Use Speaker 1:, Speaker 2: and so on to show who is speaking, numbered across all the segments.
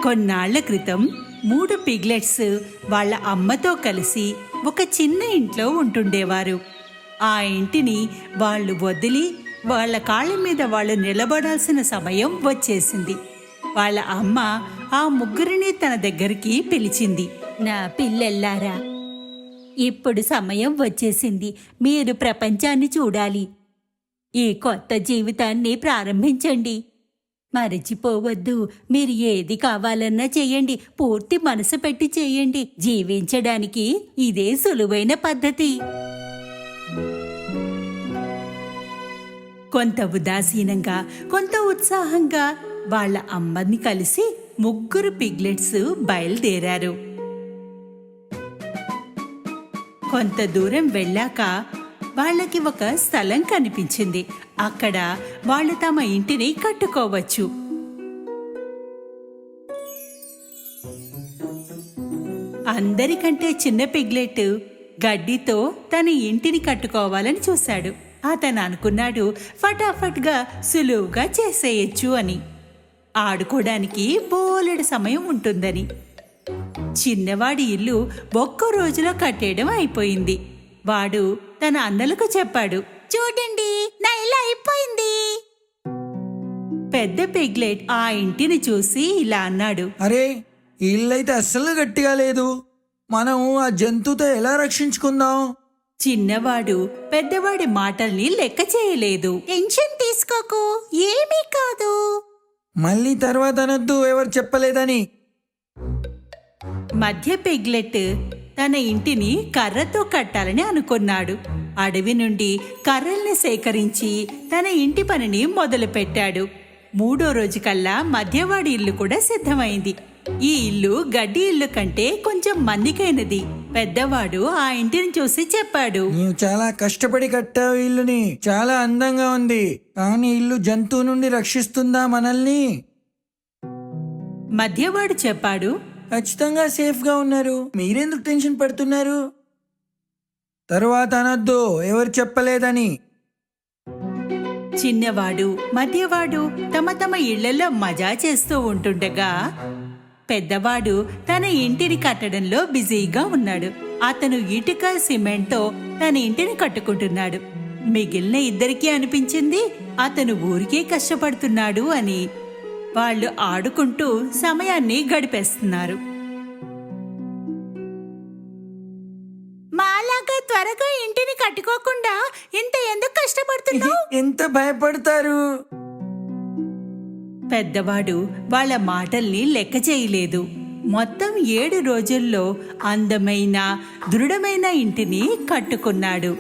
Speaker 1: కొన్నాళ్ల క్రితం 3 పిగ్లెట్స్ వాళ్ళ అమ్మతో కలిసి ఒక చిన్న ఇంట్లో ఉంటుండేవారు. ఆ ఇంటిని వాళ్ళు వదిలి వాళ్ళ కాళ్ళ మీద వాళ్ళు నిలబడాల్సిన సమయం వచ్చేసింది. వాళ్ళ అమ్మ ఆ ముగ్గురిని తన దగ్గరికి పిలిచింది. నా పిల్లల్లారా, ఇప్పుడు సమయం వచ్చేసింది. మీరు ప్రపంచాన్ని చూడాలి. ఈ కొత్త జీవితాన్ని ప్రారంభించండి. మరచిపోవద్దు, మీరు ఏది కావాలన్నా చెయ్యండి. పూర్తి మనసు పెట్టి చెయ్యండి. జీవించడానికి ఇదే సులువైన పద్ధతి. కొంత ఉదాసీనంగా, కొంత ఉత్సాహంగా వాళ్ళ అమ్మని కలిసి 3 పిగ్లెట్స్ బయలుదేరారు. కొంత దూరం వెళ్ళాక వాళ్ళకి ఒక స్థలం కనిపించింది. అక్కడ వాళ్ళు తమ ఇంటిని కట్టుకోవచ్చు. అందరికంటే చిన్న పిగ్లెట్ గడ్డితో తన ఇంటిని కట్టుకోవాలని చూశాడు. అతను అనుకున్నాడు, ఫటాఫట్గా సులువుగా చేసేయచ్చు అని. ఆడుకోవడానికి బోలెడు సమయం ఉంటుందని. చిన్నవాడి ఇల్లు 1 రోజులో కట్టేయడం అయిపోయింది. వాడు తన అన్నలకు చెప్పాడు, చూడండి, నా ఇల్లు అయిపోయింది. పెద్ద పిగ్లెట్ ఆ ఇంటిని చూసి ఇలా అన్నాడు,
Speaker 2: అరే, ఈ ఇల్లైతే అస్సలు గట్టిగా లేదు. మనం ఆ జంతువుతో ఎలా రక్షించుకుందాం?
Speaker 1: చిన్నవాడు పెద్దవాడి మాటల్ని లెక్క చేయలేదు. టెన్షన్ తీసుకోకు, ఏమీ కాదు.
Speaker 2: మళ్ళీ తర్వాత అనొద్దు, ఎవరు చెప్పలేదని.
Speaker 1: మధ్య పిగ్లెట్ తన ఇంటిని కర్రతో కట్టాలని అనుకున్నాడు. అడవి నుండి కర్రల్ని సేకరించి తన ఇంటి పనిని మొదలుపెట్టాడు. 3వ రోజుకల్లా మధ్యవాడి ఇల్లు కూడా సిద్ధమైంది. ఈ ఇల్లు గడ్డి ఇల్లు కంటే కొంచెం మన్నికైనది. పెద్దవాడు ఆ ఇంటిని చూసి చెప్పాడు,
Speaker 2: నీవు చాలా కష్టపడి కట్టావు ఇల్లుని. చాలా అందంగా ఉంది. కానీ ఇల్లు జంతువు నుండి రక్షిస్తుందా మనల్ని?
Speaker 1: మధ్యవాడు చెప్పాడు,
Speaker 2: ఖచ్చితంగా సేఫ్ గా ఉన్నారు. మీరెందుకు టెన్షన్ పడుతున్నారు? తరువాత అనొద్దు, ఎవరు చెప్పలేదని.
Speaker 1: చిన్నవాడు మధ్యవాడు తమ తమ ఇళ్లలో మజా చేస్తూ ఉంటుండగా పెద్దవాడు తన ఇంటిని కట్టడంలో బిజీగా ఉన్నాడు. అతను ఇటుక సిమెంట్తో తన ఇంటిని కట్టుకుంటున్నాడు. మిగిలిన ఇద్దరికీ అనిపించింది అతను ఊరికే కష్టపడుతున్నాడు అని. వాళ్ళు ఆడుకుంటూ సమయాన్ని గడిపేస్తున్నారు. మాలాగా త్వరగా ఇంటిని కట్టుకోకుండా ఇంత ఎందుకు కష్టపడుతున్నావు?
Speaker 2: ఎంత భయపడతారు?
Speaker 1: పెద్దవాడు వాళ్ళ మాటల్ని లెక్క చేయలేదు. మొత్తం 7 రోజుల్లో అందమైన దృఢమైన ఇంటిని కట్టుకున్నాడు.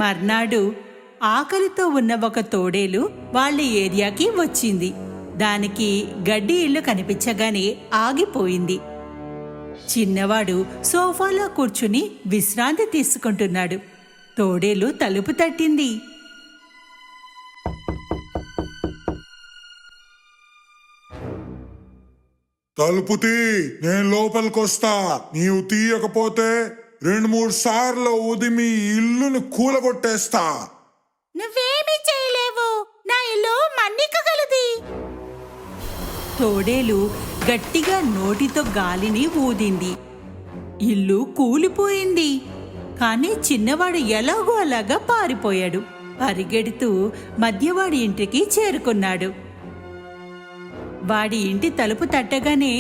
Speaker 1: మర్నాడు ఆకలితో ఉన్న ఒక తోడేలు వాళ్ళ ఏరియాకి వచ్చింది. దానికి గడ్డి ఇల్లు కనిపించగానే ఆగిపోయింది. చిన్నవాడు సోఫాలో కూర్చుని విశ్రాంతి తీసుకుంటున్నాడు. తోడేలు తలుపు తట్టింది.
Speaker 3: తలుపు తీ, నేను లోపలికొస్తా. నీవు తీయకపోతే 2-3 సార్లు ఊది మీ ఇల్లుని కూలగొట్టేస్తా.
Speaker 1: నువ్వేమీ చేయలేవు, నా ఇల్లు మన్నికగలది. తోడేలు గట్టిగా నోటితో గాలిని ఊదింది. ఇల్లు కూలిపోయింది. కానీ చిన్నవాడు ఎలాగో అలాగా పారిపోయాడు. పరిగెడుతూ మధ్యవాడి ఇంటికి చేరుకున్నాడు. వాడి ఇంటి తలుపు తట్టగానే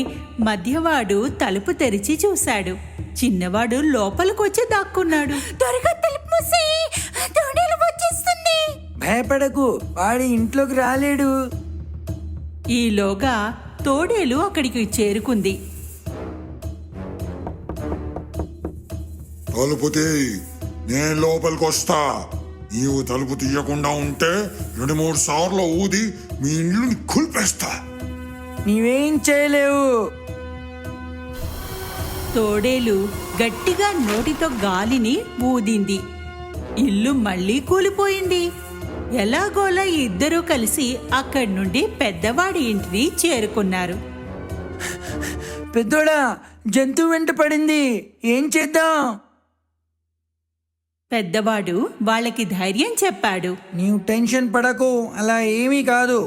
Speaker 1: మధ్యవాడు తలుపు తెరిచి చూశాడు. చిన్నవాడు లోపలికొచ్చి దాక్కున్నాడు. త్వరగా తలుపు మూసేయ్, తోడేలు వచ్చేస్తుంది.
Speaker 2: భయపడకు, వాడి ఇంట్లోకి రాలేడు.
Speaker 1: ఈలోగా తోడేలు అక్కడికి చేరుకుంది.
Speaker 3: తలుపు తీ, నేను లోపలికొస్తా. నీవు తలుపు తీయకుండా ఉంటే 2-3 సార్లు ఊది మీ ఇల్లుని కూల్పేస్తా.
Speaker 2: నీవేం చేయలేవు.
Speaker 1: తోడేలు గట్టిగా నోటితో గాలిని ఊదింది. ఇల్లు మళ్ళీ కూలిపోయింది. ఎలాగోలా ఇద్దరూ కలిసి అక్కడి నుండి పెద్దవాడి ఇంటిని చేరుకున్నారు.
Speaker 2: పెద్దోడా, జంతువు వెంట పడింది, ఏం చేద్దాం?
Speaker 1: పెద్దవాడు వాళ్ళకి ధైర్యం చెప్పాడు.
Speaker 2: నీవు టెన్షన్ పడకు, అలా ఏమీ కాదు.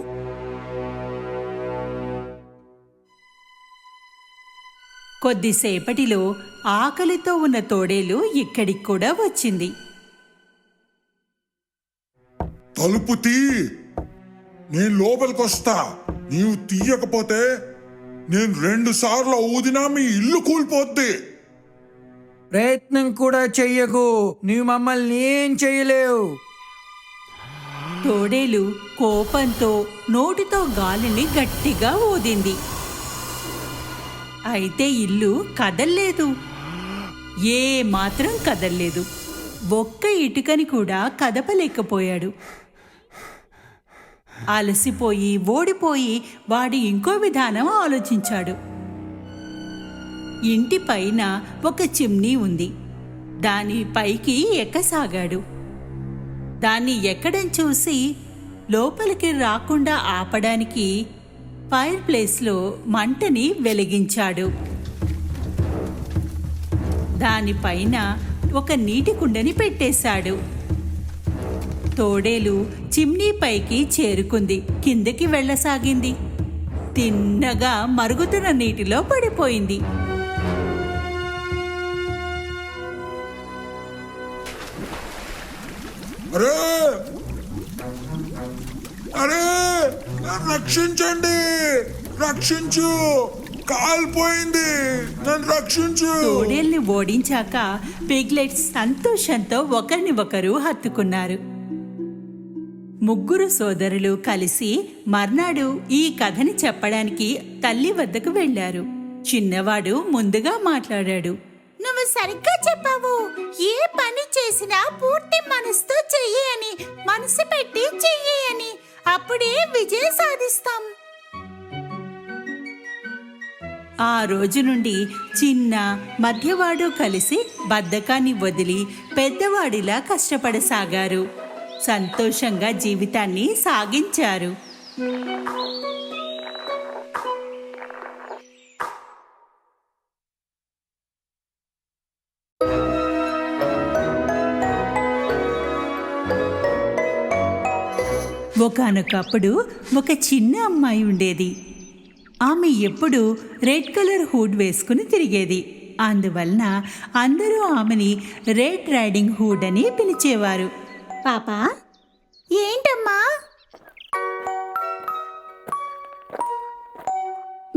Speaker 1: కొద్దిసేపటిలో ఆకలితో ఉన్న తోడేలు ఇక్కడికి కూడా వచ్చింది.
Speaker 3: తలుపు తీ, నేను లోపలికొస్తా. నీవు తీయకపోతే నేను 2 సార్లు ఊదినా మీ ఇల్లు కూలిపోద్ది.
Speaker 2: ప్రయత్నం కూడా చెయ్యకు, నీవు మమ్మల్ని ఏం చెయ్యలేవు.
Speaker 1: తోడేలు కోపంతో నోటితో గాలిని గట్టిగా ఊదింది. అయితే ఇల్లు కదల్లేదు, ఏ మాత్రం కదల్లేదు. ఒక్క ఇటుకని కూడా కదపలేకపోయాడు. అలసిపోయి ఓడిపోయి వాడు ఇంకో విధానం ఆలోచించాడు. ఇంటి పైన ఒక చిమ్నీ ఉంది. దాని పైకి ఎక్కసాగాడు. దాన్ని ఎక్కడం చూసి లోపలికి రాకుండా ఆపడానికి ఫైర్ ప్లేస్లో మంటని వెలిగించాడు. దానిపైన ఒక నీటి కుండని పెట్టేశాడు. తోడేలు చిమ్నీ పైకి చేరుకుంది. కిందకి వెళ్ళసాగింది. తిన్నగా మరుగుతున్న నీటిలో పడిపోయింది.
Speaker 3: అరే అరే, రక్షించండి, రక్షించు, కాలిపోయింది, నన్ను రక్షించు.
Speaker 1: తోడేల్ని ఓడించాక పిగ్లెట్స్ సంతోషంతో ఒకరిని ఒకరు హత్తుకున్నారు. ముగ్గురు సోదరులు కలిసి మర్నాడు ఈ కథని చెప్పడానికి తల్లి వద్దకు వెళ్లారు. చిన్నవాడు ముందుగా మాట్లాడాడు. నువ్వు సరిగ్గా చెప్పావు. ఏ పని చేసినా పూర్తి మనసుతో చెయ్యి అని, మనసు పెట్టి చెయ్యి అని, అప్పుడే విజయం సాధిస్తాం. ఆ రోజు నుండి చిన్న మధ్యవాడు కలిసి బద్ధకాన్ని వదిలి పెద్దవాడిలా కష్టపడసాగారు. సంతోషంగా జీవితాన్ని సాగించారు. ఒకానొకప్పుడు ఒక చిన్న అమ్మాయి ఉండేది. ఆమె ఎప్పుడూ రెడ్ కలర్ హూడ్ వేసుకుని తిరిగేది. అందువలన అందరూ ఆమెని రెడ్ రైడింగ్ హుడ్ అని పిలిచేవారు. పాపా, ఏంటమ్మా?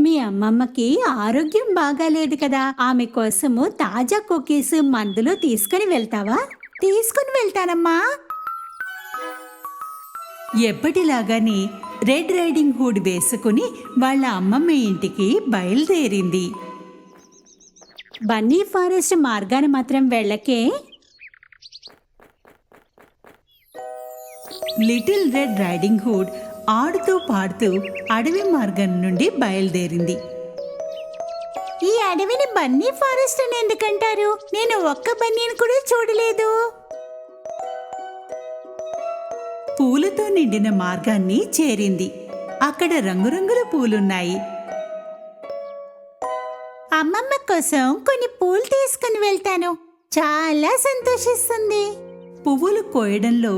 Speaker 1: మీ అమ్మమ్మకి ఆరోగ్యం బాగాలేదు కదా, ఆమె కోసము తాజా కుకీస్ మందులు తీసుకుని వెళ్తావా? తీసుకుని వెళ్తానమ్మా. ఎప్పటిలాగానే రెడ్ రైడింగ్ హుడ్ వేసుకుని వాళ్ళ అమ్మమ్మ ఇంటికి బయలుదేరింది. బన్నీ ఫారెస్ట్ మార్గాన మాత్రం వెళ్ళకే. లిటిల్ రెడ్ రైడింగ్ హుడ్ ఆడుతూ పాడుతూ అడవి మార్గం నుండి బయలుదేరింది. ఈ అడవిని బన్నీ ఫారెస్ట్ అని ఎందుకంటారు? నేను ఒక్క బన్నీని కూడా చూడలేదు. పూలతో నిండిన మార్గాన్ని చేరింది. అక్కడ రంగురంగుల పూలున్నాయి. అమ్మమ్మ కోసం కొన్ని పూలు తీసుకుని వెళ్తాను, చాలా సంతోషిస్తుంది. పువ్వులు కోయడంలో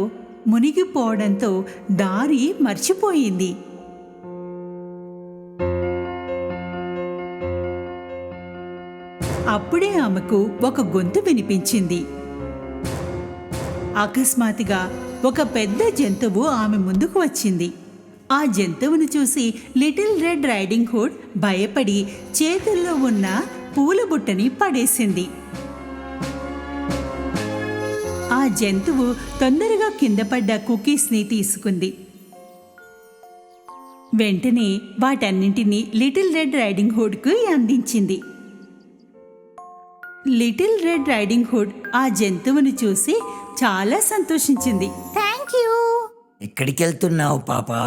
Speaker 1: మునిగిపోవడంతో దారి మర్చిపోయింది. అప్పుడే ఆమెకు ఒక గొంతు వినిపించింది. అకస్మాత్తుగా ఒక పెద్ద జంతువు ఆమె ముందుకు వచ్చింది. ఆ జంతువును చూసి లిటిల్ రెడ్ రైడింగ్ హుడ్ భయపడి చేతుల్లో ఉన్న పూల బుట్టని పడేసింది. ఆ జంతువు తొందరగా కింద పడ్డ కుకీస్ని తీసుకుంది. వెంటనే వాటన్నింటినీ లిటిల్ రెడ్ రైడింగ్ హుడ్కు అందించింది. లిటిల్ రెడ్ రైడింగ్ హుడ్ ఆ జంతువును చూసి చాలా సంతోషించింది. Thank you.
Speaker 2: ఎక్కడికి వెళ్తున్నావు పాపా?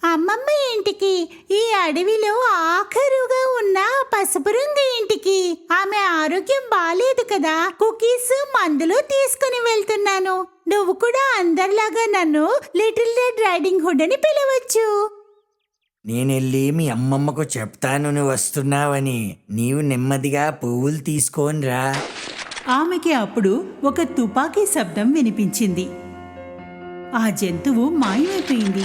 Speaker 1: అమ్మమ్మ ఇంటికి, ఈ అడవిలో ఆఖరుగా ఉన్న పసుపు రంగు ఇంటికి. ఆమె ఆరోగ్యం బాలేదు కదా, కుకీస్ మందులు తీసుకుని వెళ్తున్నాను. నువ్వు కూడా అందరిలాగా నన్ను లిటిల్ రెడ్ రైడింగ్ హుడ్ అని పిలవచ్చు.
Speaker 2: నేనెళ్ళి మీ అమ్మమ్మకు చెప్తాను నువ్వు వస్తున్నావని. నీవు నెమ్మదిగా పువ్వులు తీసుకోనిరా.
Speaker 1: ఆమెకి అప్పుడు ఒక తుపాకీ శబ్దం వినిపించింది. ఆ జంతువు మాయమైపోయింది.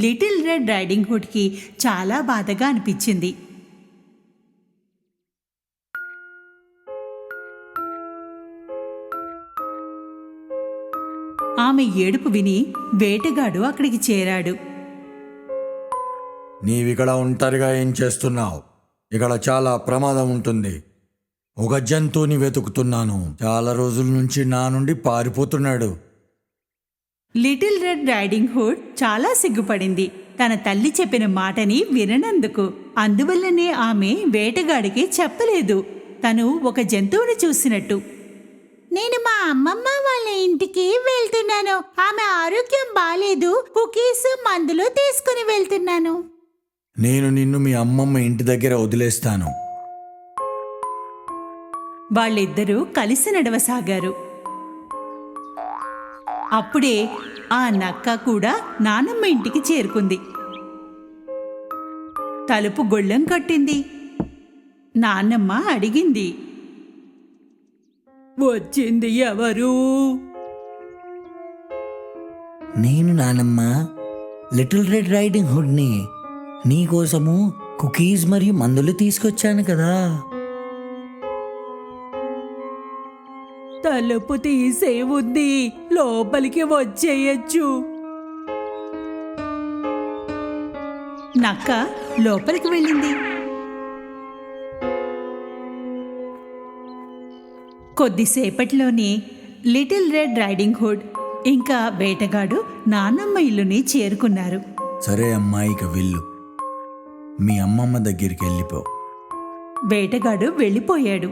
Speaker 1: లిటిల్ రెడ్ రైడింగ్ హుడ్కి చాలా బాధగా అనిపించింది. ఆమె ఏడుపు విని వేటగాడు అక్కడికి చేరాడు.
Speaker 2: నీవిక్కడ ఒంటరిగా ఏం చేస్తున్నావు? ఇక్కడ చాలా ప్రమాదం ఉంటుంది. ఒక జంతువుని వెతుకుతున్నాను. చాలా రోజుల నుంచి నా నుండి పారిపోతున్నాడు.
Speaker 1: లిటిల్ రెడ్ రైడింగ్ హుడ్ చాలా సిగ్గుపడింది తన తల్లి చెప్పిన మాటని విననందుకు. అందువల్లనే ఆమె వేటగాడికి చెప్పలేదు తను ఒక జంతువుని చూసినట్టు. నేను మా అమ్మమ్మ వాళ్ళ ఇంటికి వెళ్తున్నాను. ఆమె ఆరోగ్యం బాలేదు. కుకీస్ మందులు తీసుకుని వెళ్తున్నాను.
Speaker 2: నేను నిన్ను మీ అమ్మమ్మ ఇంటి దగ్గర వదిలేస్తాను.
Speaker 1: వాళ్ళిద్దరూ కలిసి నడవసాగారు. అప్పుడే ఆ నక్క కూడా నానమ్మ ఇంటికి చేరుకుంది. తలుపు గొళ్ళెం కట్టింది. నాన్నమ్మ అడిగింది, వచ్చింది ఎవరు?
Speaker 4: నేను నానమ్మ, లిటిల్ రెడ్ రైడింగ్ హుడ్ని. నీకోసము కుకీస్ మరియు మందులు తీసుకొచ్చాను కదా.
Speaker 1: తలుపు తీసే ఉంది, లోపలికి వచ్చేయచ్చు. నక్క లోపలికి వెళ్ళింది. కొద్దిసేపట్లోనే లిటిల్ రెడ్ రైడింగ్ హుడ్ ఇంకా వేటగాడు నాన్నమ్మ ఇల్లుని చేరుకున్నారు.
Speaker 2: సరే అమ్మాయికి వెళ్ళు, మీ అమ్మమ్మ దగ్గరికి వెళ్ళిపో.
Speaker 1: వేటగాడు వెళ్ళిపోయాడు.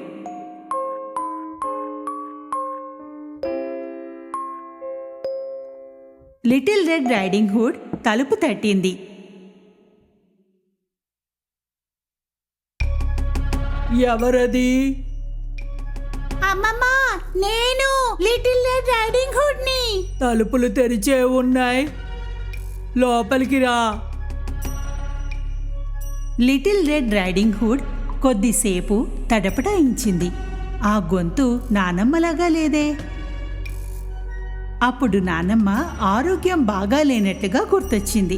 Speaker 1: లిటిల్ రెడ్ రైడింగ్ హుడ్ తలుపు తట్టింది. ఎవరది? అమ్మమ్మ, నేను లిటిల్ రెడ్ రైడింగ్ హుడ్ ని. తలుపులు తెరిచే ఉన్నాయి, లోపలికి రా. లిటిల్ రెడ్ రైడింగ్ హుడ్ కొద్దిసేపు తడపటాయించింది. ఆ గొంతు నానమ్మలాగా లేదే. అప్పుడు నానమ్మ ఆరోగ్యం బాగా లేనట్టుగా గుర్తొచ్చింది.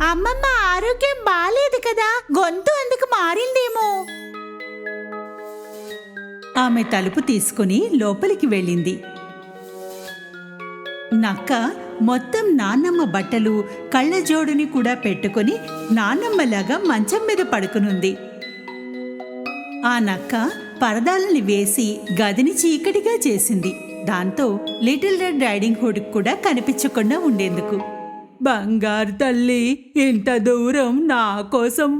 Speaker 1: అమ్మమ్మ ఆరోగ్యం బాలేదు కదా, గొంతు అందుకు మారిందేమో. ఆమె తలుపు తీసుకుని లోపలికి వెళ్ళింది. నక్క మొత్తం నాన్నమ్మ బట్టలు కళ్ళజోడుని కూడా పెట్టుకుని నాన్నమ్మలాగా మంచం మీద పడుకునుంది. ఆ నక్క పరదాలని వేసి గదిని చీకటిగా చేసింది. దాంతో లిటిల్ రెడ్ రైడింగ్ హుడ్ కూడా కనిపించకుండా ఉండేందుకు. బంగారు తల్లి, ఇంత దూరం నా కోసం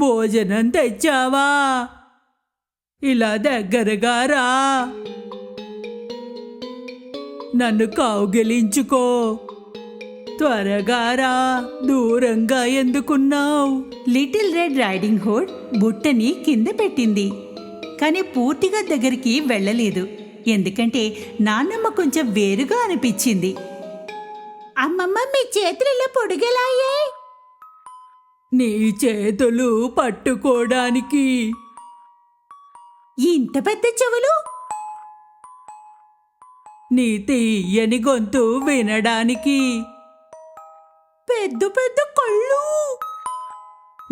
Speaker 1: భోజనం తెచ్చావా? ఇలా దగ్గరగా రా, నన్ను కౌగిలించుకో. త్వరగా రా, దూరంగా ఎందుకున్నావు? లిటిల్ రెడ్ రైడింగ్ హుడ్ బుట్టని కింద పెట్టింది, కానీ పూర్తిగా దగ్గరికి వెళ్ళలేదు. ఎందుకంటే నాన్నమ్మ కొంచెం వేరుగా అనిపించింది. అమ్మమ్మ, మీ చేతులలో పొడిగెలాయ్యాయి? నీ చేతులు పట్టుకోవడానికి. ఇంత పెద్ద చెవులు? నీ తీయని గొంతు వినడానికి. పెద్ద పెద్ద కళ్ళు,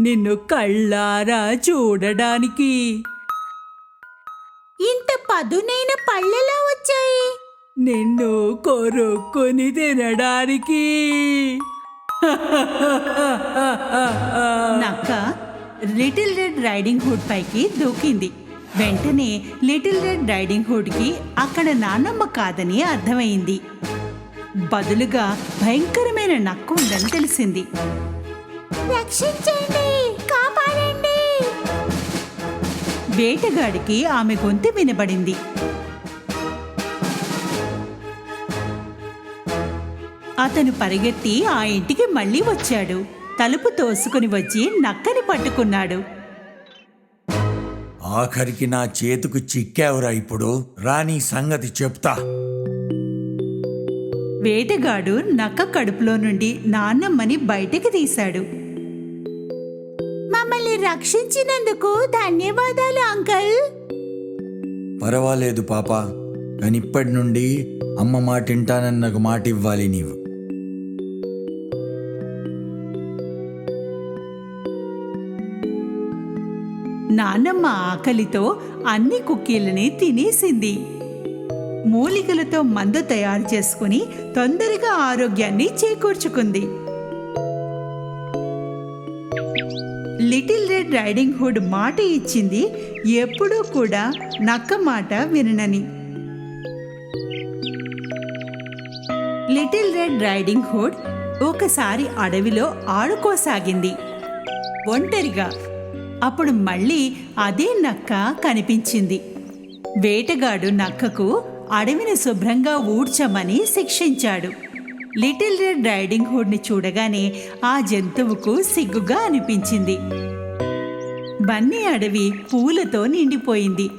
Speaker 1: నిన్ను కళ్ళారా చూడడానికి. ఇంత పదునైన పళ్ళెలా వచ్చాయి? నిన్ను కొరుక్కుని తినడానికి. నక్క లిటిల్ రెడ్ రైడింగ్ హుడ్ పైకి దూకింది. వెంటనే లిటిల్ రెడ్ రైడింగ్ హుడ్కి అక్కడ నాన్నమ్మ కాదని అర్థమైంది. బదులుగా భయంకరమైన నక్క ఉందని తెలిసింది. రక్షించండి, కాపాడండి. వేటగాడికి ఆమె గొంతు వినబడింది. అతను పరిగెత్తి ఆ ఇంటికి మళ్ళీ వచ్చాడు. తలుపు తోసుకుని వచ్చి నక్కని పట్టుకున్నాడు.
Speaker 2: ఆఖరికి నా చేతుకు చిక్కావురా. ఇప్పుడు రాని సంగతి చెప్తా.
Speaker 1: వేటగాడు నక్క కడుపులో నుండి నాన్నమ్మని బయటికి తీశాడు. మమ్మల్ని రక్షించినందుకు ధన్యవాదాలు అంకల్.
Speaker 2: పర్వాలేదు పాప, కానీ ఇప్పటి నుండి అమ్మ మాట వింటానని నాకు మాట ఇవ్వాలి నీవు.
Speaker 1: నానమ్మ ఆకలితో అన్ని కుక్కీలని తినేసింది. మూలికలతో మందు తయారు చేసుకుని తొందరగా ఆరోగ్యాన్ని చేకూర్చుకుంది. లిటిల్ రెడ్ రైడింగ్ హుడ్ మాట ఇచ్చింది, ఎప్పుడూ కూడా నక్క మాట విననని. లిటిల్ రెడ్ రైడింగ్ హుడ్ ఒకసారి అడవిలో ఆడుకోసాగింది ఒంటరిగా. అప్పుడు మళ్ళీ అదే నక్క కనిపించింది. వేటగాడు నక్కకు అడవిని శుభ్రంగా ఊడ్చమని శిక్షించాడు. లిటిల్ రెడ్ రైడింగ్ హుడ్ని చూడగానే ఆ జంతువుకు సిగ్గుగా అనిపించింది. బన్నీ అడవి పూలతో నిండిపోయింది.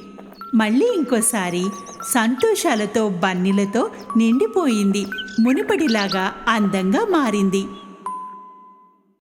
Speaker 1: మళ్ళీ ఇంకోసారి సంతోషాలతో బన్నీలతో నిండిపోయింది. మునుపటిలాగా అందంగా మారింది.